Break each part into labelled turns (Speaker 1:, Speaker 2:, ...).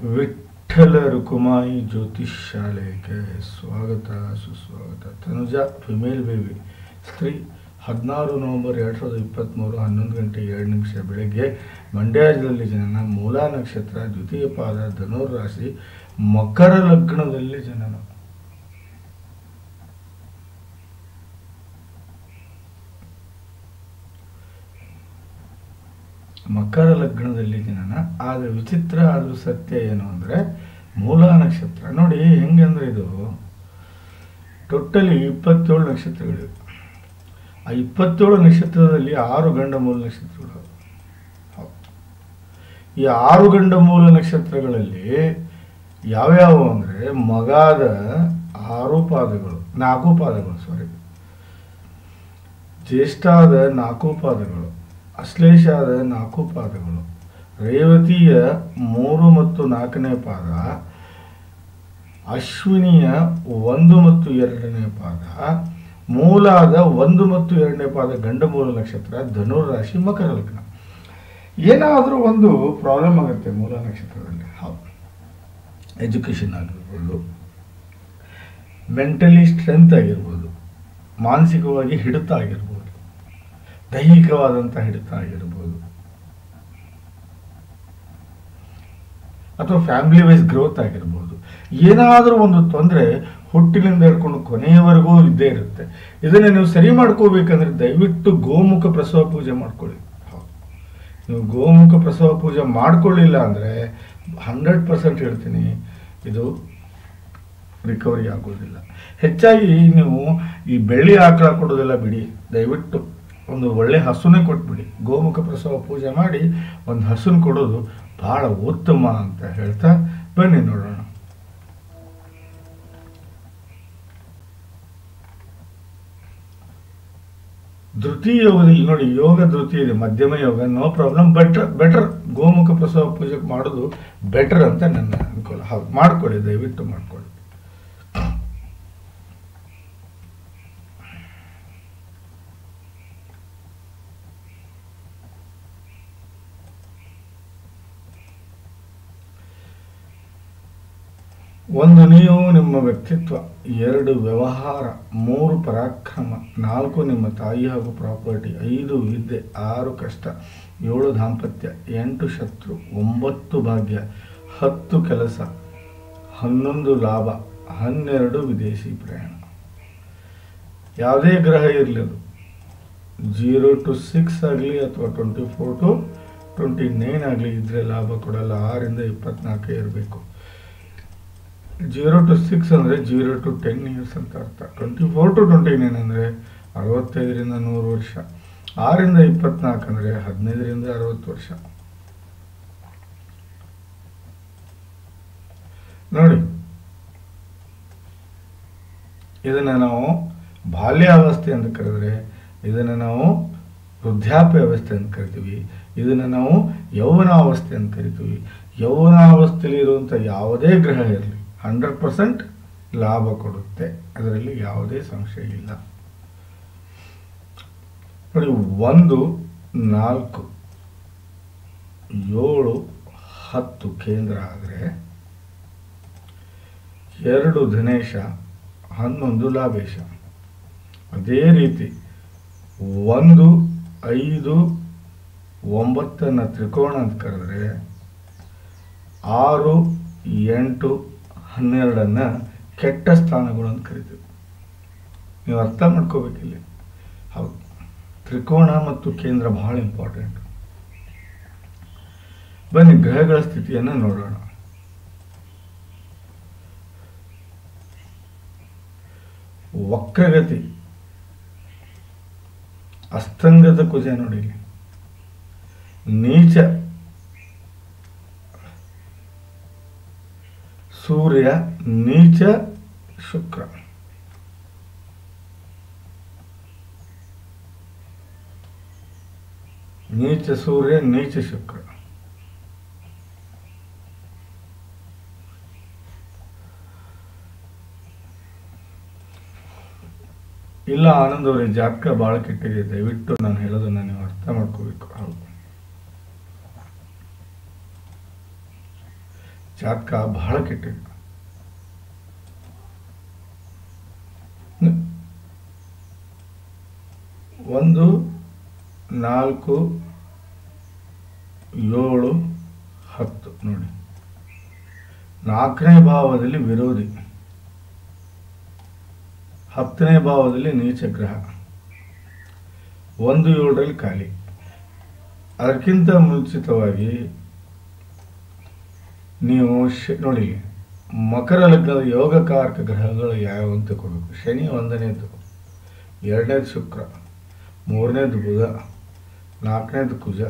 Speaker 1: ವಿಠ್ಠಲ ರುಕುಮಾಯಿ ಜ್ಯೋತಿಷ್ ಶಾಲೆಗೆ ಸ್ವಾಗತ ಸುಸ್ವಾಗತ. ತನುಜಾ ಫಿಮೇಲ್ ಬೇಬಿ ಸ್ತ್ರೀ 16 ನವೆಂಬರ್ 2023 11 ಗಂಟೆ 2 ನಿಮಿಷ ಬೆಳಗ್ಗೆ ಮಂಡ್ಯದಲ್ಲಿ ಜನನ. ಮೂಲಾ ನಕ್ಷತ್ರ, ದ್ವಿತೀಯ ಪಾದ, ಧನುರ್ ರಾಶಿ, ಮಕರ ಲಗ್ನದಲ್ಲಿ ಜನನ. ಮಕರ ಲಗ್ನದಲ್ಲಿ ಜನನ. ಆದರೆ ವಿಚಿತ್ರ ಆದರೂ ಸತ್ಯ ಏನು ಅಂದರೆ ಮೂಲಾ ನಕ್ಷತ್ರ ನೋಡಿ ಹೆಂಗೆ ಅಂದರೆ ಇದು ಟೋಟಲಿ 27 ನಕ್ಷತ್ರಗಳಿವೆ. ಆ 27 ನಕ್ಷತ್ರದಲ್ಲಿ 6 ಗಂಡ ಮೂಲ ನಕ್ಷತ್ರಗಳು. ಈ 6 ಗಂಡ ಮೂಲ ನಕ್ಷತ್ರಗಳಲ್ಲಿ ಯಾವ್ಯಾವ ಅಂದರೆ ಮಗಾದ 4 ಪಾದಗಳು, ಜ್ಯೇಷ್ಠಾದ 4 ಪಾದಗಳು, ಅಶ್ಲೇಷಾದ 4 ಪಾದಗಳು, ರೇವತಿಯ 3 ಮತ್ತು 4ನೇ ಪಾದ, ಅಶ್ವಿನಿಯ 1 ಮತ್ತು 2ನೇ ಪಾದ, ಮೂಲಾದ 1 ಮತ್ತು 2ನೇ ಪಾದ ಗಂಡ ಮೂಲ ನಕ್ಷತ್ರ, ಧನುರ್ ರಾಶಿ, ಮಕರ ಲಗ್ನ. ಏನಾದರೂ ಒಂದು ಪ್ರಾಬ್ಲಮ್ ಆಗುತ್ತೆ ಮೂಲ ನಕ್ಷತ್ರದಲ್ಲಿ. ಹೌದು, ಎಜುಕೇಷನ್ ಆಗಿರ್ಬೋದು, ಮೆಂಟಲಿ ಸ್ಟ್ರೆಂತ್ ಆಗಿರ್ಬೋದು, ಮಾನಸಿಕವಾಗಿ ಹಿಡಿತ ಆಗಿರ್ಬೋದು, ದೈಹಿಕವಾದಂಥ ಹಿಡಿತ ಆಗಿರ್ಬೋದು, ಅಥವಾ ಫ್ಯಾಮಿಲಿ ವೈಸ್ ಗ್ರೋತ್ ಆಗಿರ್ಬೋದು. ಏನಾದರೂ ಒಂದು ತೊಂದರೆ ಹುಟ್ಟಿನಿಂದ ಹಿಡ್ಕೊಂಡು ಕೊನೆಯವರೆಗೂ ಇದ್ದೇ ಇರುತ್ತೆ. ಇದನ್ನು ನೀವು ಸರಿ ಮಾಡ್ಕೋಬೇಕಂದ್ರೆ ದಯವಿಟ್ಟು ಗೋಮುಖ ಪ್ರಸವ ಪೂಜೆ ಮಾಡ್ಕೊಳ್ಳಿ. ನೀವು ಗೋಮುಖ ಪ್ರಸವ ಪೂಜೆ ಮಾಡ್ಕೊಳ್ಳಿಲ್ಲ ಅಂದರೆ 100% ಹೇಳ್ತೀನಿ ಇದು ರಿಕವರಿ ಆಗೋದಿಲ್ಲ. ಹೆಚ್ಚಾಗಿ ನೀವು ಈ ಬೆಳ್ಳಿ ಆಕಳ ಕೊಡೋದೆಲ್ಲ ಬಿಡಿ, ದಯವಿಟ್ಟು ಒಂದು ಒಳ್ಳೆ ಹಸುನೇ ಕೊಟ್ಬಿಡಿ. ಗೋಮುಖ ಪ್ರಸವ ಪೂಜೆ ಮಾಡಿ ಒಂದು ಹಸುನ ಕೊಡೋದು ಬಹಳ ಉತ್ತಮ ಅಂತ ಹೇಳ್ತಾ ಬನ್ನಿ ನೋಡೋಣ. ಧೃತಿ ಯೋಗದಲ್ಲಿ ನೋಡಿ, ಯೋಗ ಧೃತಿ ಇದೆ, ಮಧ್ಯಮ ಯೋಗ, ನೋ ಪ್ರಾಬ್ಲಮ್. ಬೆಟರ್ ಗೋಮುಖ ಪ್ರಸವ ಪೂಜೆ ಮಾಡೋದು ಬೆಟರ್ ಅಂತ ನನ್ನ ಅನುಕೂಲ. ಹೌದು, ಮಾಡ್ಕೊಳ್ಳಿ, ದಯವಿಟ್ಟು ಮಾಡ್ಕೊಳ್ಳಿ. ಒಂದು ನೀವು ನಿಮ್ಮ ವ್ಯಕ್ತಿತ್ವ, 2 ವ್ಯವಹಾರ, 3 ಪರಾಕ್ರಮ, 4 ನಿಮ್ಮ ತಾಯಿ ಹಾಗೂ ಪ್ರಾಪರ್ಟಿ, 5 ವಿದ್ಯೆ, 6 ಕಷ್ಟ, 7 ದಾಂಪತ್ಯ, 8 ಶತ್ರು, 9 ಭಾಗ್ಯ, 10 ಕೆಲಸ, 11 ಲಾಭ, 12 ವಿದೇಶಿ ಪ್ರಯಾಣ. ಯಾವುದೇ ಗ್ರಹ ಇರಲಿ, ಅದು 0 to 6 ಆಗಲಿ ಅಥವಾ 24 to 29 ಆಗಲಿ ಇದ್ರೆ ಲಾಭ ಕೊಡಲ್ಲ. 6 ಇಂದ 24 ಇರಬೇಕು. 0 to 6 ಅಂದರೆ 0 to 10 ಇಯರ್ಸ್ ಅಂತ ಅರ್ಥ. 24 to 29 ಅಂದರೆ 65ರಿಂದ 100 ವರ್ಷ. 6 ಇಂದ 24 ಅಂದರೆ 15ರಿಂದ 60 ವರ್ಷ. ನೋಡಿ, ಇದನ್ನು ನಾವು ಬಾಲ್ಯಾವಸ್ಥೆ ಅಂತ ಕರೆದ್ರೆ, ಇದನ್ನು ನಾವು ವೃದ್ಧಾಪ್ಯ ಅವಸ್ಥೆ ಅಂತ ಕರಿತೀವಿ, ಇದನ್ನು ನಾವು ಯೌವನಾವಸ್ಥೆ ಅಂತ ಕರಿತೀವಿ. ಯೌವನಾವಸ್ಥೆಯಲ್ಲಿ ಇರುವಂಥ ಯಾವುದೇ ಗ್ರಹ ಇರಲಿ 100% ಲಾಭ ಕೊಡುತ್ತೆ, ಅದರಲ್ಲಿ ಯಾವುದೇ ಸಂಶಯ ಇಲ್ಲ. ನೋಡಿ, 1, 4, 7, 10 ಕೇಂದ್ರ ಆದರೆ 2 ಧನೇಶ, 11 ಲಾಭೇಶ. ಅದೇ ರೀತಿ 1, 5, 9 ತ್ರಿಕೋಣ ಅಂತ ಕರೆದ್ರೆ 6, 8, 12 ಕೆಟ್ಟ ಸ್ಥಾನಗಳು ಅಂತ ಕರಿತೀವಿ. ನೀವು ಅರ್ಥ ಮಾಡ್ಕೋಬೇಕಿಲ್ಲ. ಹೌದು, ತ್ರಿಕೋಣ ಮತ್ತು ಕೇಂದ್ರ ಬಹಳ ಇಂಪಾರ್ಟೆಂಟ್. ಬನ್ನಿ ಗ್ರಹಗಳ ಸ್ಥಿತಿಯನ್ನು ನೋಡೋಣ. ವಕ್ರಗತಿ, ಅಸ್ತಂಗತ ಕುಜ ನೋಡಿ, ನೀಚ ಸೂರ್ಯ, ನೀಚ ಶುಕ್ರ. ನೀಚ ಸೂರ್ಯ, ನೀಚ ಶುಕ್ರ. ಇಲ್ಲ ಆನಂದ್ ಅವರೇ, ಜಾತಕ ಭಾಳ ಕೆಟ್ಟಿದೆ, ದಯವಿಟ್ಟು ನಾನು ಹೇಳೋದನ್ನ ನೀವು ಅರ್ಥ ಮಾಡ್ಕೋಬೇಕು. ಹೌದು, ಜಾತಕ ಬಹಳ ಕೆಟ್ಟಿದೆ. 1, 4, 7, 10 ನೋಡಿ. 4ನೇ ಭಾವದಲ್ಲಿ ವಿರೋಧಿ, 10ನೇ ಭಾವದಲ್ಲಿ ನೀಚ ಗ್ರಹ, 1, 7ರಲ್ಲಿ ಖಾಲಿ. ಅದಕ್ಕಿಂತ ಮುಂಚಿತವಾಗಿ ನೀವು ನೋಡಿ, ಮಕರ ಲಗ್ನದ ಯೋಗಕಾರಕ ಗ್ರಹಗಳು ಯಾವ್ಯಾವ ಅಂತ ಕೊಡಬೇಕು. ಶನಿ 1ನೇದು, 2ನೇದು ಶುಕ್ರ, 3ನೇದು ಬುಧ, 4ನೇದು ಕುಜ.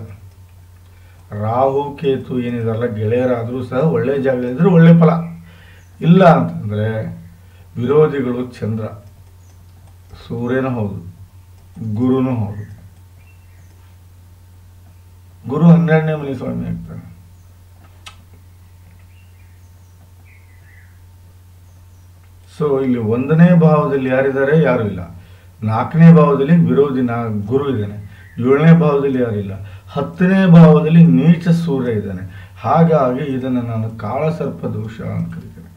Speaker 1: ರಾಹು ಕೇತು ಏನಿದಾರಲ್ಲ ಗೆಳೆಯರಾದರೂ ಸಹ ಒಳ್ಳೆ ಜಾಗದಲ್ಲಿದ್ದರೆ ಒಳ್ಳೆ ಫಲ. ಇಲ್ಲ ಅಂತಂದರೆ ವಿರೋಧಿಗಳು ಚಂದ್ರ, ಸೂರ್ಯನೂ ಹೌದು, ಗುರುನೂ ಹೌದು. ಗುರು 12ನೇ ಮನೆ ಸ್ವಾಮಿ ಆಗ್ತಾನೆ. ಸೊ ಇಲ್ಲಿ 1ನೇ ಭಾವದಲ್ಲಿ ಯಾರಿದ್ದಾರೆ? ಯಾರು ಇಲ್ಲ. 4ನೇ ಭಾವದಲ್ಲಿ ವಿರೋಧಿ ಗುರು ಇದ್ದಾನೆ. 7ನೇ ಭಾವದಲ್ಲಿ ಯಾರಿಲ್ಲ. 10ನೇ ಭಾವದಲ್ಲಿ ನೀಚ ಸೂರ್ಯ ಇದ್ದಾನೆ. ಹಾಗಾಗಿ ಇದನ್ನು ನಾನು ಕಾಳಸರ್ಪ ದೋಷ ಅಂತ ಕರಿತೇನೆ.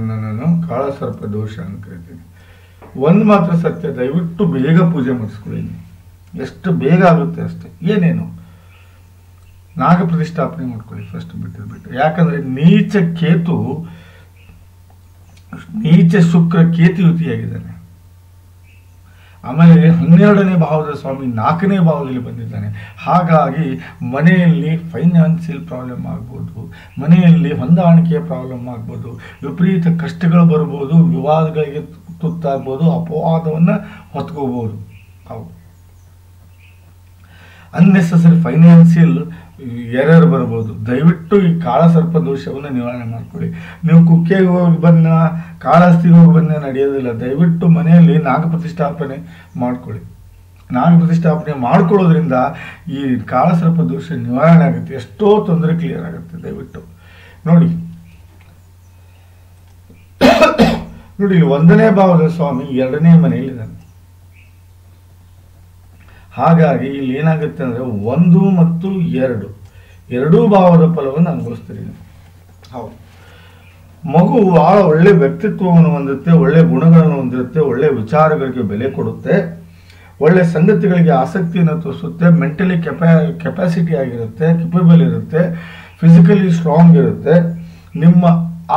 Speaker 1: ನಾನು ಕಾಳಸರ್ಪ ದೋಷ ಅಂತ ಕರಿತೀನಿ. ಒಂದು ಮಾತ್ರ ಸತ್ಯ, ದಯವಿಟ್ಟು ಬೇಗ ಪೂಜೆ ಮಾಡಿಸ್ಕೊಳ್ಳಿ. ಎಷ್ಟು ಬೇಗ ಆಗುತ್ತೆ ಅಷ್ಟೇ. ಏನೇನು ನಾಗ ಪ್ರತಿಷ್ಠಾಪನೆ ಮಾಡ್ಕೊಳ್ಳಿ ಫಸ್ಟ್ ಬಿಟ್ಟು. ಯಾಕಂದ್ರೆ ನೀಚ ಶುಕ್ರ ಕೇತು ಯುತಿಯಾಗಿದ್ದಾನೆ. ಆಮೇಲೆ 12ನೇ ಭಾವದ ಸ್ವಾಮಿ 4ನೇ ಭಾವದಲ್ಲಿ ಬಂದಿದ್ದಾನೆ. ಹಾಗಾಗಿ ಮನೆಯಲ್ಲಿ ಫೈನಾನ್ಷಿಯಲ್ ಪ್ರಾಬ್ಲಮ್ ಆಗ್ಬೋದು, ಮನೆಯಲ್ಲಿ ಹೊಂದಾಣಿಕೆಯ ಪ್ರಾಬ್ಲಮ್ ಆಗ್ಬೋದು, ವಿಪರೀತ ಕಷ್ಟಗಳು ಬರ್ಬೋದು, ವಿವಾದಗಳಿಗೆ ತುತ್ತಾಗ್ಬೋದು, ಅಪವಾದವನ್ನು ಹೊತ್ಕೋಬೋದು. ಹೌದು, ಅನ್ನೆಸೆಸರಿ ಫೈನಾನ್ಷಿಯಲ್ ಎರರ್ ಬರ್ಬೋದು. ದಯವಿಟ್ಟು ಈ ಕಾಳಸರ್ಪ ದೋಷವನ್ನು ನಿವಾರಣೆ ಮಾಡ್ಕೊಳ್ಳಿ. ನೀವು ಕುಕ್ಕೆಗೆ ಹೋಗಿ ಬಂದ, ಕಾಳಹಸ್ತಿಗೆ ಹೋಗಿ ಬಂದ ನಡೆಯೋದಿಲ್ಲ. ದಯವಿಟ್ಟು ಮನೆಯಲ್ಲಿ ನಾಗ ಪ್ರತಿಷ್ಠಾಪನೆ ಮಾಡ್ಕೊಳ್ಳಿ. ನಾಗ ಪ್ರತಿಷ್ಠಾಪನೆ ಮಾಡ್ಕೊಳ್ಳೋದ್ರಿಂದ ಈ ಕಾಳಸರ್ಪ ದೋಷ ನಿವಾರಣೆ ಆಗುತ್ತೆ. ಎಷ್ಟೋ ತೊಂದರೆ ಕ್ಲಿಯರ್ ಆಗುತ್ತೆ. ದಯವಿಟ್ಟು ನೋಡಿ. 1ನೇ ಭಾವದ ಸ್ವಾಮಿ 2ನೇ ಮನೆಯಲ್ಲಿದ್ದಾನೆ. ಹಾಗಾಗಿ ಇಲ್ಲಿ ಏನಾಗುತ್ತೆ ಅಂದರೆ 1 ಮತ್ತು 2 ಎರಡೂ ಭಾವದ ಫಲವನ್ನು ಅನುಭವಿಸ್ತೀರಿ. ಹೌದು, ಮಗು ಬಹಳ ಒಳ್ಳೆ ವ್ಯಕ್ತಿತ್ವವನ್ನು ಹೊಂದುತ್ತೆ, ಒಳ್ಳೆ ಗುಣಗಳನ್ನು ಹೊಂದಿರುತ್ತೆ, ಒಳ್ಳೆ ವಿಚಾರಗಳಿಗೆ ಬೆಲೆ ಕೊಡುತ್ತೆ, ಒಳ್ಳೆ ಸಂಗತಿಗಳಿಗೆ ಆಸಕ್ತಿಯನ್ನು ತೋರಿಸುತ್ತೆ, ಮೆಂಟಲಿ ಕೆಪಾಸಿಟಿ ಆಗಿರುತ್ತೆ, ಕೆಪಬಲ್ ಇರುತ್ತೆ, ಫಿಸಿಕಲಿ ಸ್ಟ್ರಾಂಗ್ ಇರುತ್ತೆ. ನಿಮ್ಮ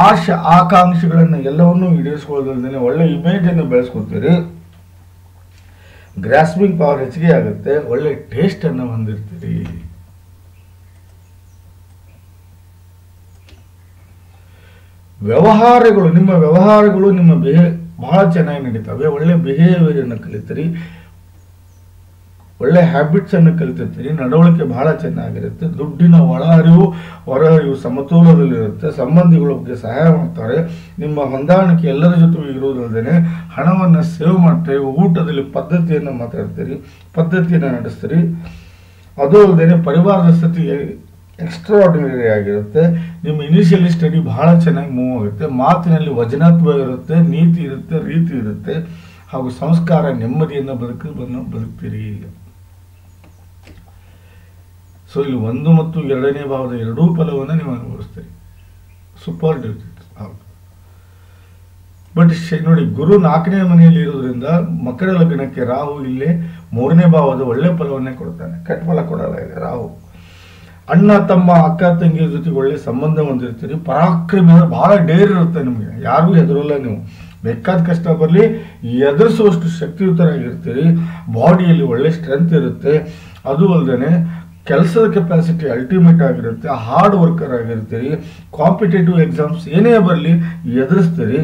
Speaker 1: ಆಶೆ ಆಕಾಂಕ್ಷೆಗಳನ್ನು ಎಲ್ಲವನ್ನೂ ಈಡೇರಿಸಿಕೊಳ್ಳೋದ್ರಿಂದ ಒಳ್ಳೆ ಇಮೇಜನ್ನು ಬೆಳೆಸ್ಕೊತೀರಿ. ಗ್ರಾಸ್ಪಿಂಗ್ ಪವರ್ ಹೆಚ್ಚಿಗೆ ಆಗುತ್ತೆ, ಒಳ್ಳೆ ಟೇಸ್ಟ್ ಅನ್ನು ಹೊಂದಿರ್ತೀರಿ. ನಿಮ್ಮ ವ್ಯವಹಾರಗಳು ಬಹಳ ಚೆನ್ನಾಗಿ ನಡೀತವೆ. ಒಳ್ಳೆ ಬಿಹೇವಿಯರ್ ಅನ್ನು ಕಲಿತೀರಿ, ಒಳ್ಳೆ ಹ್ಯಾಬಿಟ್ಸ್ ಅನ್ನು ಕಲಿತಿರ್ತೀರಿ. ನಡವಳಿಕೆ ಬಹಳ ಚೆನ್ನಾಗಿರುತ್ತೆ. ದುಡ್ಡಿನ ಒಳಹರಿವು ಹೊರಹರಿವು ಸಮತೋಲನದಲ್ಲಿರುತ್ತೆ. ಸಂಬಂಧಿಗಳ ಬಗ್ಗೆ ಸಹಾಯ ಮಾಡ್ತಾರೆ. ನಿಮ್ಮ ಹೊಂದಾಣಿಕೆ ಎಲ್ಲರ ಜೊತೆ ಇರೋದಲ್ಲದೆ ಹಣವನ್ನು ಸೇವ್ ಮಾಡ್ತೀರಿ. ಊಟದಲ್ಲಿ ಪದ್ಧತಿಯನ್ನು ಮಾತಾಡ್ತೀರಿ, ಪದ್ಧತಿಯನ್ನು ನಡೆಸ್ತೀರಿ. ಅದು ಅಲ್ಲದೆ ಪರಿವಾರದ ಸ್ಥಿತಿ ಎಕ್ಸ್ಟ್ರಾಆರ್ಡಿನರಿ ಆಗಿರುತ್ತೆ. ನಿಮ್ಮ ಇನಿಷಿಯಲಿ ಸ್ಟಡಿ ಬಹಳ ಚೆನ್ನಾಗಿ ಮೂವ್ ಆಗುತ್ತೆ. ಮಾತಿನಲ್ಲಿ ವಚನತ್ವ ಇರುತ್ತೆ, ನೀತಿ ಇರುತ್ತೆ, ರೀತಿ ಇರುತ್ತೆ, ಹಾಗೂ ಸಂಸ್ಕಾರ, ನೆಮ್ಮದಿಯನ್ನು ಬದುಕ್ತೀರಿ. ಸೊ ಇಲ್ಲಿ 1 ಮತ್ತು 2ನೇ ಭಾವದ ಎರಡೂ ಫಲವನ್ನು ನೀವು ಅನುಭವಿಸ್ತೀರಿ. Super digit. ಹೌದು, ಬಟ್ ನೋಡಿ, ಗುರು 4ನೇ ಮನೆಯಲ್ಲಿ ಇರೋದ್ರಿಂದ ಮಕರ ಲಗ್ನಕ್ಕೆ ರಾಹು ಇಲ್ಲೇ 3ನೇ ಭಾವದ ಒಳ್ಳೆ ಫಲವನ್ನೇ ಕೊಡ್ತಾನೆ. ಕೆಟ್ಟ ಫಲ ಕೊಡಲ್ಲ ಇದೆ ರಾಹು. ಅಣ್ಣ ತಮ್ಮ ಅಕ್ಕ ತಂಗಿಯ ಜೊತೆಗೆ ಒಳ್ಳೆ ಸಂಬಂಧ ಹೊಂದಿರ್ತೀರಿ. ಪರಾಕ್ರಮ ಬಹಳ ಡೇರ್ ಇರುತ್ತೆ ನಿಮಗೆ, ಯಾರಿಗೂ ಹೆದರಲ್ಲ. ನೀವು ಬೇಕಾದ ಕಷ್ಟ ಬರಲಿ ಎದುರಿಸುವಷ್ಟು ಶಕ್ತಿಯುತರಾಗಿರ್ತೀರಿ. ಬಾಡಿಯಲ್ಲಿ ಒಳ್ಳೆ ಸ್ಟ್ರೆಂತ್ ಇರುತ್ತೆ. ಅದು ಅಲ್ಲದೆ ಕೆಲಸದ ಕೆಪಾಸಿಟಿ ಅಲ್ಟಿಮೇಟ್ ಆಗಿರುತ್ತೆ. ಹಾರ್ಡ್ ವರ್ಕರ್ ಆಗಿರ್ತೀರಿ. ಕಾಂಪಿಟೇಟಿವ್ ಎಕ್ಸಾಮ್ಸ್ ಏನೇ ಬರಲಿ ಎದುರಿಸ್ತೀರಿ.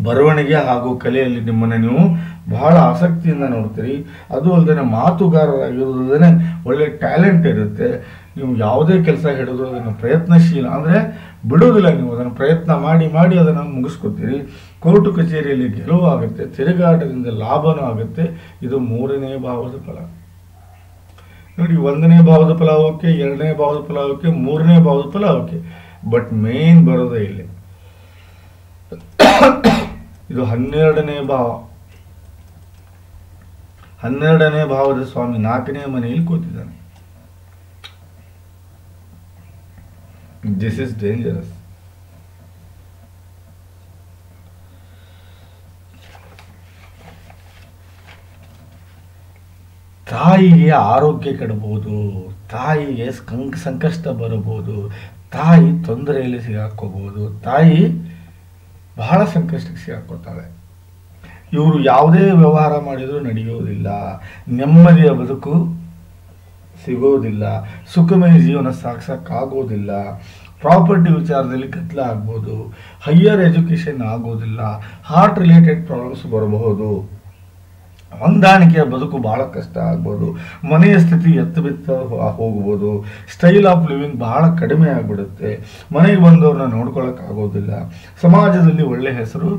Speaker 1: ಬರವಣಿಗೆ ಹಾಗೂ ಕಲೆಯಲ್ಲಿ ನಿಮ್ಮನ್ನು ನೀವು ಬಹಳ ಆಸಕ್ತಿಯಿಂದ ನೋಡ್ತೀರಿ. ಅದು ಅಲ್ಲದೆ ಮಾತುಗಾರರಾಗಿರೋದೇ ಒಳ್ಳೆ ಟ್ಯಾಲೆಂಟ್ ಇರುತ್ತೆ. ನೀವು ಯಾವುದೇ ಕೆಲಸ ಹಿಡಿದ್ರು ಅದನ್ನು ಪ್ರಯತ್ನಶೀಲ, ಅಂದರೆ ಬಿಡೋದಿಲ್ಲ. ನೀವು ಅದನ್ನು ಪ್ರಯತ್ನ ಮಾಡಿ ಅದನ್ನು ಮುಗಿಸ್ಕೊತೀರಿ. ಕೋರ್ಟು ಕಚೇರಿಯಲ್ಲಿ ಗೆಲುವು ಆಗುತ್ತೆ. ತಿರುಗಾಟದಿಂದ ಲಾಭನೂ ಆಗುತ್ತೆ. ಇದು 3ನೇ ಭಾವದ ಫಲ. ನೋಡಿ, 1ನೇ ಭಾವದ ಫಲ ಓಕೆ, 2ನೇ ಭಾವದ ಫಲ ಓಕೆ, 3ನೇ ಭಾವದ ಫಲ ಓಕೆ. ಬಟ್ ಮೇನ್ ಬರೋದೇ ಇಲ್ಲಿ ಇದು 12ನೇ ಭಾವ. 12ನೇ ಭಾವದ ಸ್ವಾಮಿ 4ನೇ ಮನೆಯಲ್ಲಿ ಕೂತಿದ್ದಾನೆ. This is dangerous. ತಾಯಿಗೆ ಆರೋಗ್ಯ ಕೆಡಬಹುದು, ತಾಯಿಗೆ ಸಂಕಷ್ಟ ಬರಬಹುದು, ತಾಯಿ ತೊಂದರೆಯಲ್ಲಿ ಸಿಗಾಕೋಬಹುದು, ತಾಯಿ ಬಹಳ ಸಂಕಷ್ಟಕ್ಕೆ ಸಿಗಾಕೋತಾಳೆ. ಇವರು ಯಾವುದೇ ವ್ಯವಹಾರ ಮಾಡಿದರೂ ನಡೆಯೋದಿಲ್ಲ, ನೆಮ್ಮದಿಯ ಬದುಕು ಸಿಗೋದಿಲ್ಲ, ಸುಖಮಯ ಜೀವನ ಸಾಗಿಸೋಕ್ಕಾಗೋದಿಲ್ಲ, ಪ್ರಾಪರ್ಟಿ ವಿಚಾರದಲ್ಲಿ ಕತ್ಲ ಆಗ್ಬೋದು, ಹೈಯರ್ ಎಜುಕೇಷನ್ ಆಗೋದಿಲ್ಲ, ಹಾರ್ಟ್ ರಿಲೇಟೆಡ್ ಪ್ರಾಬ್ಲಮ್ಸ್ ಬರಬಹುದು, ಹೊಂದಾಣಿಕೆಯ ಬದುಕು ಬಹಳ ಕಷ್ಟ ಆಗ್ಬೋದು, ಮನೆಯ ಸ್ಥಿತಿ ಎತ್ತಬಿತ್ತ ಹೋಗ್ಬೋದು, ಸ್ಟೈಲ್ ಆಫ್ ಲಿವಿಂಗ್ ಬಹಳ ಕಡಿಮೆ ಆಗಿಬಿಡುತ್ತೆ, ಮನೆಗೆ ಬಂದವ್ರನ್ನ ನೋಡ್ಕೊಳ್ಳೋಕ್ಕಾಗೋದಿಲ್ಲ, ಸಮಾಜದಲ್ಲಿ ಒಳ್ಳೆ ಹೆಸರು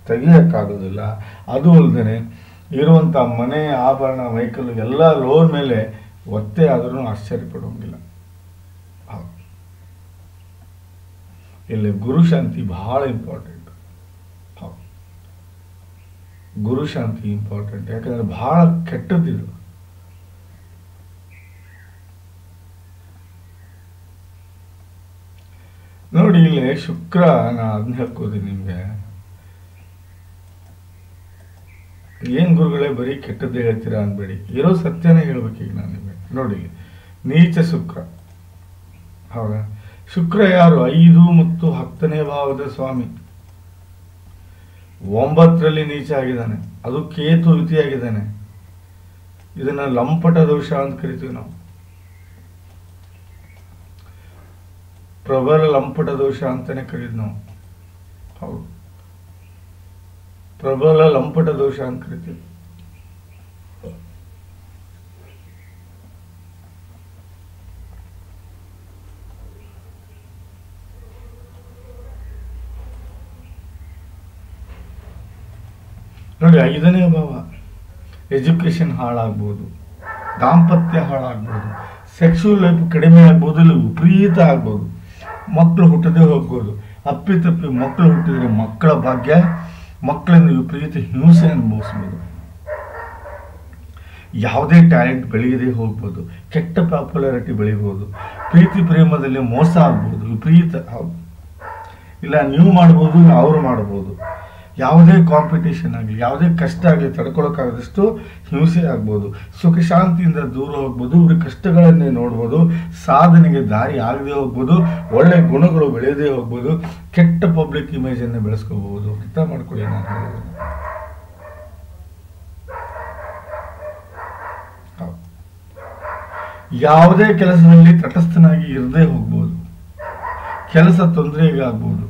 Speaker 1: ತೆಗಿಯೋಕ್ಕಾಗೋದಿಲ್ಲ. ಅದು ಅಲ್ಲದೆ ಇರುವಂಥ ಮನೆ, ಆಭರಣ, ವೆಹಿಕಲ್ ಎಲ್ಲ ಲೋನ್ ಮೇಲೆ ಒತ್ತೆ ಆದ್ರೂ ಆಶ್ಚರ್ಯ ಪಡೋಂಗಿಲ್ಲ. ಇಲ್ಲಿ ಗುರು ಶಾಂತಿ ಬಹಳ ಇಂಪಾರ್ಟೆಂಟ್. ಗುರು ಶಾಂತಿ ಇಂಪಾರ್ಟೆಂಟ್, ಯಾಕಂದ್ರೆ ಬಹಳ ಕೆಟ್ಟದ್ದಿದು. ನೋಡಿ ಇಲ್ಲಿ ಶುಕ್ರ, ನಾನು ಅದನ್ನ ಹೇಳ್ಕೋತೀನಿ ನಿಮ್ಗೆ, ಏನ್ ಗುರುಗಳೇ ಬರೀ ಕೆಟ್ಟದ್ದೇ ಹೇಳ್ತೀರಾ ಅನ್ಬೇಡಿ, ಇರೋ ಸತ್ಯನೇ ಹೇಳ್ಬೇಕೀಗ ನಾನು ನಿಮಗೆ. ನೋಡಿ ನೀಚ ಶುಕ್ರ, ಹೌದಾ? ಶುಕ್ರ ಯಾರು? 5 ಮತ್ತು 10ನೇ ಭಾವದ ಸ್ವಾಮಿ. 9ರಲ್ಲಿ ನೀಚ ಆಗಿದ್ದಾನೆ, ಅದು ಕೇತು ಯುತಿಯಾಗಿದ್ದಾನೆ. ಇದನ್ನ ಲಂಪಟ ದೋಷ ಅಂತ ಕರಿತೀವಿ ನಾವು, ಪ್ರಬಲ ಲಂಪಟ ದೋಷ ಅಂತಾನೆ ಕರೀದ್ ನಾವು. ಹೌದು, ಪ್ರಬಲ ಲಂಪಟ ದೋಷ ಅಂತ ಕರಿತೀವಿ. ನೋಡಿ 5ನೇ ಭಾವ, ಎಜುಕೇಶನ್ ಹಾಳಾಗ್ಬೋದು, ದಾಂಪತ್ಯ ಹಾಳಾಗ್ಬೋದು, ಸೆಕ್ಸುವಲ್ ಲೈಫ್ ಕಡಿಮೆ ಆಗ್ಬೋದು, ಇಲ್ಲ ವಿಪರೀತ ಆಗ್ಬೋದು, ಮಕ್ಕಳು ಹುಟ್ಟದೇ ಹೋಗ್ಬೋದು, ಅಪ್ಪಿತಪ್ಪಿ ಮಕ್ಕಳು ಹುಟ್ಟಿದ್ರೆ ಮಕ್ಕಳ ಭಾಗ್ಯ, ಮಕ್ಕಳಿಂದ ವಿಪರೀತ ಹಿಂಸೆ ಅನುಭವಿಸ್ಬೋದು, ಯಾವುದೇ ಟ್ಯಾಲೆಂಟ್ ಬೆಳೆಯದೇ ಹೋಗ್ಬೋದು, ಕೆಟ್ಟ ಪಾಪ್ಯುಲಾರಿಟಿ ಬೆಳಿಬೋದು, ಪ್ರೀತಿ ಪ್ರೇಮದಲ್ಲಿ ಮೋಸ ಆಗ್ಬೋದು, ವಿಪರೀತ. ಇಲ್ಲ ನೀವು ಮಾಡ್ಬೋದು, ಇಲ್ಲ ಅವರು ಮಾಡ್ಬೋದು, ಯಾವುದೇ ಕಾಂಪಿಟೇಷನ್ ಆಗಲಿ, ಯಾವುದೇ ಕಷ್ಟ ಆಗಲಿ ತಡ್ಕೊಳಕ್ಕಾಗದಷ್ಟು ಹಿಂಸೆ ಆಗ್ಬೋದು, ಸುಖ ಶಾಂತಿಯಿಂದ ದೂರ ಹೋಗ್ಬೋದು, ಇವ್ರ ಕಷ್ಟಗಳನ್ನೇ ನೋಡ್ಬೋದು, ಸಾಧನೆಗೆ ದಾರಿ ಆಗದೆ ಹೋಗ್ಬೋದು, ಒಳ್ಳೆ ಗುಣಗಳು ಬೆಳೆಯದೇ ಹೋಗ್ಬೋದು, ಕೆಟ್ಟ ಪಬ್ಲಿಕ್ ಇಮೇಜ್ ಅನ್ನು ಬೆಳೆಸ್ಕೋಬಹುದು. ಅರ್ಥ ಮಾಡ್ಕೊಳ್ಳಿ ನಾನು ಹೇಳೋದನ್ನ. ಯಾವುದೇ ಕೆಲಸದಲ್ಲಿ ತಟಸ್ಥನಾಗಿ ಇರದೇ ಹೋಗ್ಬೋದು, ಕೆಲಸ ತೊಂದರೆಗೆ ಆಗ್ಬೋದು,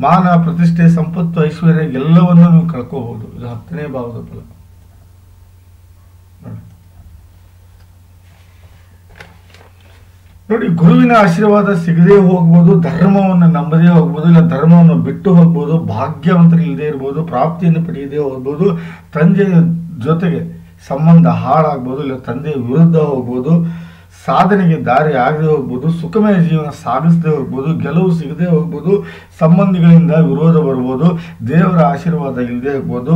Speaker 1: ಮಾನ ಪ್ರತಿಷ್ಠೆ ಸಂಪತ್ತು ಐಶ್ವರ್ಯ ಎಲ್ಲವನ್ನೂ ನೀವು ಕಳ್ಕೋಬಹುದು. ಇದು 10ನೇ ಭಾವದ ಫಲ. ನೋಡಿ ಗುರುವಿನ ಆಶೀರ್ವಾದ ಸಿಗದೇ ಹೋಗ್ಬೋದು, ಧರ್ಮವನ್ನು ನಂಬದೇ ಹೋಗ್ಬೋದು, ಇಲ್ಲ ಧರ್ಮವನ್ನು ಬಿಟ್ಟು ಹೋಗ್ಬೋದು, ಭಾಗ್ಯವಂತರು ಇಲ್ಲದೆ ಇರ್ಬೋದು, ಪ್ರಾಪ್ತಿಯನ್ನು ಪಡೆಯದೇ ಹೋಗ್ಬೋದು, ತಂದೆಯ ಜೊತೆಗೆ ಸಂಬಂಧ ಹಾಳಾಗ್ಬೋದು, ಇಲ್ಲ ತಂದೆಯ ವಿರುದ್ಧ ಹೋಗ್ಬೋದು, ಸಾಧನೆಗೆ ದಾರಿ ಆಗದೆ ಹೋಗ್ಬೋದು, ಸುಖಮಯ ಜೀವನ ಸಾಗಿಸದೆ ಹೋಗ್ಬೋದು, ಗೆಲುವು ಸಿಗದೆ ಹೋಗ್ಬೋದು, ಸಂಬಂಧಿಗಳಿಂದ ವಿರೋಧ ಬರ್ಬೋದು, ದೇವರ ಆಶೀರ್ವಾದ ಇಲ್ಲದೆ ಹೋಗ್ಬೋದು,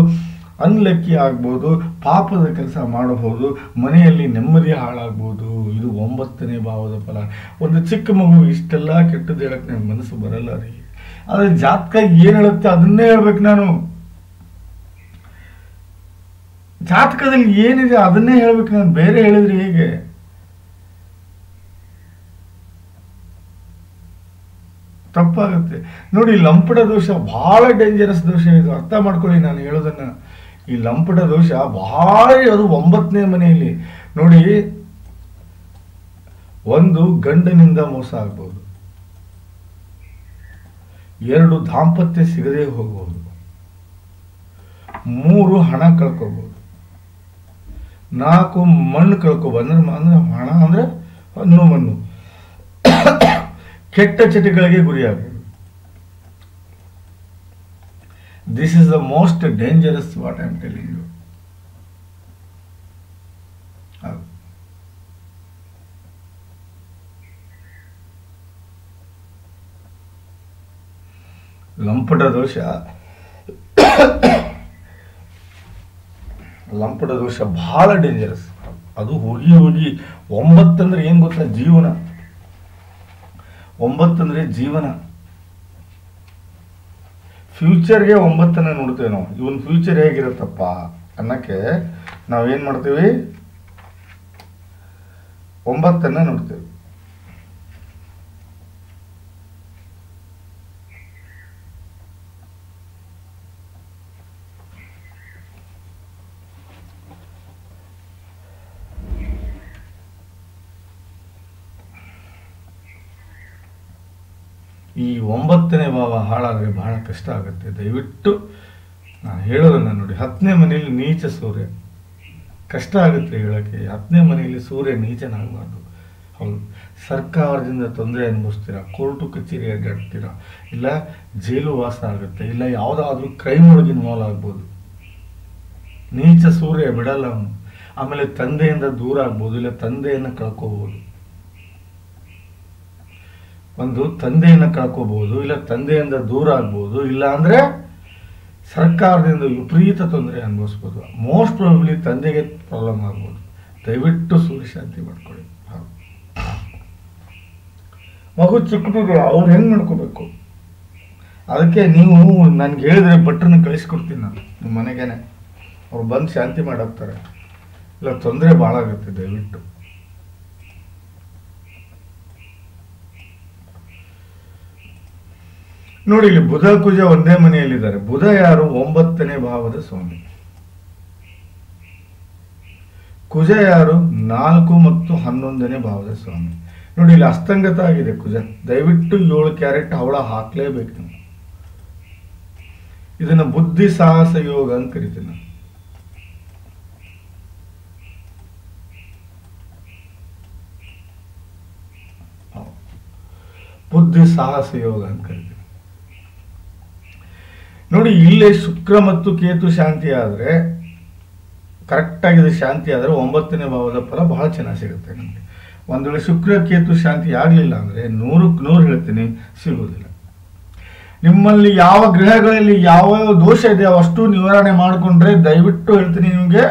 Speaker 1: ಅನ್ಲಕ್ಕಿ ಆಗ್ಬೋದು, ಪಾಪದ ಕೆಲಸ ಮಾಡಬಹುದು, ಮನೆಯಲ್ಲಿ ನೆಮ್ಮದಿ ಹಾಳಾಗ್ಬೋದು. ಇದು 9ನೇ ಭಾವದ ಫಲ. ಒಂದು ಚಿಕ್ಕ ಮಗು ಇಷ್ಟೆಲ್ಲ ಕೆಟ್ಟದ್ದು ಹೇಳಕ್ ನನಗೆ ಮನಸ್ಸು ಬರಲ್ಲ ರೀ. ಆದ್ರೆ ಜಾತಕ ಏನ್ ಹೇಳುತ್ತೆ ಅದನ್ನೇ ಹೇಳ್ಬೇಕು ನಾನು. ಜಾತಕದಲ್ಲಿ ಏನಿದೆ ಅದನ್ನೇ ಹೇಳ್ಬೇಕು ನಾನು, ಬೇರೆ ಹೇಳಿದ್ರೆ ಹೇಗೆ? ತಪ್ಪಾಗುತ್ತೆ. ನೋಡಿ ಲಂಪಟ ದೋಷ ಬಹಳ ಡೇಂಜರಸ್ ದೋಷ ಇದು, ಅರ್ಥ ಮಾಡ್ಕೊಳ್ಳಿ ನಾನು ಹೇಳೋದನ್ನ. ಈ ಲಂಪಟ ದೋಷ ಬಹಳ, ಅದು 9ನೇ ಮನೆಯಲ್ಲಿ. ನೋಡಿ, ಒಂದು ಗಂಡನಿಂದ ಮೋಸ ಆಗ್ಬೋದು, 2 ದಾಂಪತ್ಯ ಸಿಗದೆ ಹೋಗ್ಬೋದು, 3 ಹಣ ಕಳ್ಕೋಬಹುದು, 4 ಮಣ್ಣು ಕಳ್ಕೋಬಹುದು. ಅಂದ್ರೆ ಹಣ ಅಂದ್ರೆ ಹಣ್ಣು ಮಣ್ಣು, ಕೆಟ್ಟ ಚಟಗಳಿಗೆ ಗುರಿಯಾಗಬಹುದು. This is the most dangerous what I am telling you. ಲಂಪಟ ದೋಷ, ಲಂಪಟ ದೋಷ ಬಹಳ ಡೇಂಜರಸ್. ಅದು ಹೋಗಿ ಹೋಗಿ 9 ಅಂದ್ರೆ ಏನು ಗೊತ್ತಾ? ಜೀವನ. 9 ಅಂದ್ರೆ ಜೀವನ. ಫ್ಯೂಚರ್ಗೆ 9 ನೋಡ್ತೇವೆ ನಾವು. ಇವನ್ ಫ್ಯೂಚರ್ ಹೇಗಿರುತ್ತಪ್ಪ ಅನ್ನಕ್ಕೆ ನಾವೇನು ಮಾಡ್ತೀವಿ? 9 ನೋಡ್ತೇವೆ. ಈ 9ನೇ ಭಾವ ಹಾಳಾದರೆ ಬಹಳ ಕಷ್ಟ ಆಗುತ್ತೆ. ದಯವಿಟ್ಟು ನಾನು ಹೇಳೋದನ್ನ ನೋಡಿ. 10ನೇ ಮನೆಯಲ್ಲಿ ನೀಚ ಸೂರ್ಯ, ಕಷ್ಟ ಆಗುತ್ತೆ ಹೇಳೋಕ್ಕೆ. 10ನೇ ಮನೆಯಲ್ಲಿ ಸೂರ್ಯ ನೀಚನಾಗಬಾರ್ದು. ಹೌದು, ಸರ್ಕಾರದಿಂದ ತೊಂದರೆ ಅನುಭವಿಸ್ತೀರಾ, ಕೋರ್ಟು ಕಚೇರಿ ಅಡ್ಡಾಡ್ತೀರಾ, ಇಲ್ಲ ಜೈಲು ವಾಸ ಆಗುತ್ತೆ, ಇಲ್ಲ ಯಾವುದಾದ್ರೂ ಕ್ರೈಮ್ ಒಳಗೆ ಇನ್ವಾಲ್ವ್ ಆಗ್ಬೋದು. ನೀಚ ಸೂರ್ಯ ಬಿಡಲ್ಲ ಅವನು. ಆಮೇಲೆ ತಂದೆಯಿಂದ ದೂರ ಆಗ್ಬೋದು, ಇಲ್ಲ ತಂದೆಯನ್ನು ಕಳ್ಕೋಬಹುದು. ಒಂದು ತಂದೆಯನ್ನು ಕಳ್ಕೋಬಹುದು, ಇಲ್ಲ ತಂದೆಯಿಂದ ದೂರ ಆಗ್ಬೋದು, ಇಲ್ಲ ಅಂದ್ರೆ ಸರ್ಕಾರದಿಂದ ವಿಪರೀತ ತೊಂದರೆ ಅನುಭವಿಸ್ಬೋದು. ಮೋಸ್ಟ್ ಪ್ರಾಬಬ್ಲಿ ತಂದೆಗೆ ಪ್ರಾಬ್ಲಮ್ ಆಗ್ಬೋದು. ದಯವಿಟ್ಟು ಸೂರ್ಯ ಶಾಂತಿ ಮಾಡ್ಕೊಳ್ಳಿ. ಮಗು ಚಿಕ್ಕದು, ಅವ್ರು ಹೆಂಗ್ ಮಾಡ್ಕೋಬೇಕು? ಅದಕ್ಕೆ ನೀವು ನನ್ಗೆ ಹೇಳಿದ್ರೆ ಭಟ್ರನ್ನ ಕಳಿಸ್ಕೊಡ್ತೀನಿ ನಾನು ನಿಮ್ಮ ಮನೆಗೇನೆ. ಅವ್ರು ಬಂದು ಶಾಂತಿ ಮಾಡೋಗ್ತಾರೆ. ಇಲ್ಲ ತೊಂದರೆ ಭಾಳ ಆಗುತ್ತೆ. ದಯವಿಟ್ಟು ನೋಡಿ, ಇಲ್ಲಿ ಬುಧ ಕುಜ ಒಂದೇ ಮನೆಯಲ್ಲಿದ್ದಾರೆ. ಬುಧ ಯಾರು? 9ನೇ ಭಾವದ ಸ್ವಾಮಿ. ಕುಜ ಯಾರು? 4 ಮತ್ತು 11ನೇ ಭಾವದ ಸ್ವಾಮಿ. ನೋಡಿ, ಇಲ್ಲಿ ಅಸ್ತಂಗತ ಆಗಿದೆ ಕುಜ. ದಯವಿಟ್ಟು 7 ಕ್ಯಾರೆಟ್ ಹವಳ ಹಾಕ್ಲೇಬೇಕು ನೀವು. ಇದನ್ನ ಬುದ್ಧಿ ಸಾಹಸ ಯೋಗ ಅಂತ ಕರಿತೀನಿ. ಬುದ್ಧಿ ಸಾಹಸ ಯೋಗ ಅಂತ ಕರಿತೀನಿ. ನೋಡಿ, ಇಲ್ಲೇ ಶುಕ್ರ ಮತ್ತು ಕೇತು ಶಾಂತಿ ಆದರೆ, ಕರೆಕ್ಟ್ ಆಗಿದೆ ಶಾಂತಿ ಆದರೆ 9ನೇ ಭಾವದ ಫಲ ಬಹಳ ಚೆನ್ನಾಗಿ ಸಿಗುತ್ತೆ ನಮಗೆ. ಒಂದು ವೇಳೆ ಶುಕ್ರ ಕೇತು ಶಾಂತಿ ಆಗಲಿಲ್ಲ ಅಂದರೆ 100ಕ್ಕೆ 100 ಹೇಳ್ತೀನಿ, ಸಿಗುವುದಿಲ್ಲ. ನಿಮ್ಮಲ್ಲಿ ಯಾವ ಗ್ರಹಗಳಲ್ಲಿ ಯಾವ ದೋಷ ಇದೆ ಅಷ್ಟು ನಿವಾರಣೆ ಮಾಡಿಕೊಂಡ್ರೆ ದಯವಿಟ್ಟು ಹೇಳ್ತೀನಿ ನಿಮಗೆ